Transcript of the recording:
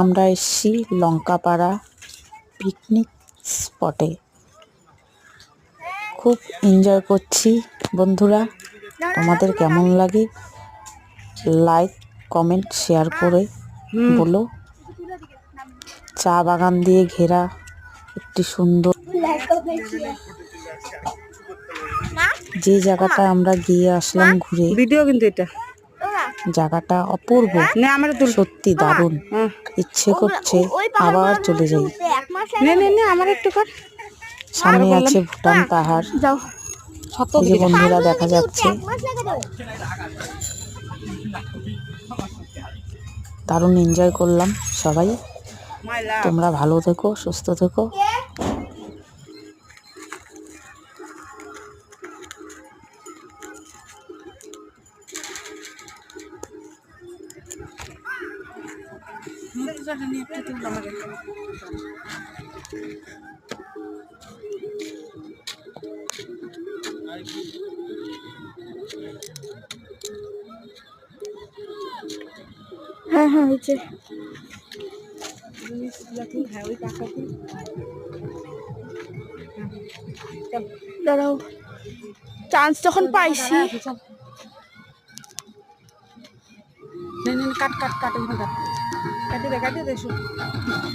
আমরা এসেছি লঙ্কাপাড়া পিকনিক স্পটে। খুব এনজয় করছি বন্ধুরা। তোমাদের কেমন লাগে লাইক কমেন্ট শেয়ার করে বলো। চা বাগান দিয়ে ঘেরা একটি সুন্দর যে জায়গাটা আমরা গিয়ে আসলাম ঘুরে, ভিডিও কিন্তু এটা জায়গাটা অপূর্ব, সত্যি দারুণ। ইচ্ছে করছে আবার চলে যাই। আমার একটু কর। সামনে আছে ভুটান পাহাড়, এই যে বন্ধুরা দেখা যাচ্ছে। দারুণ এনজয় করলাম সবাই। তোমরা ভালো থেকো, সুস্থ থেকো। হ্যাঁ হ্যাঁ হয়েছে। দাঁড়াও, চান্স যখন পাইছি। কাট কাট কাট কাটি দে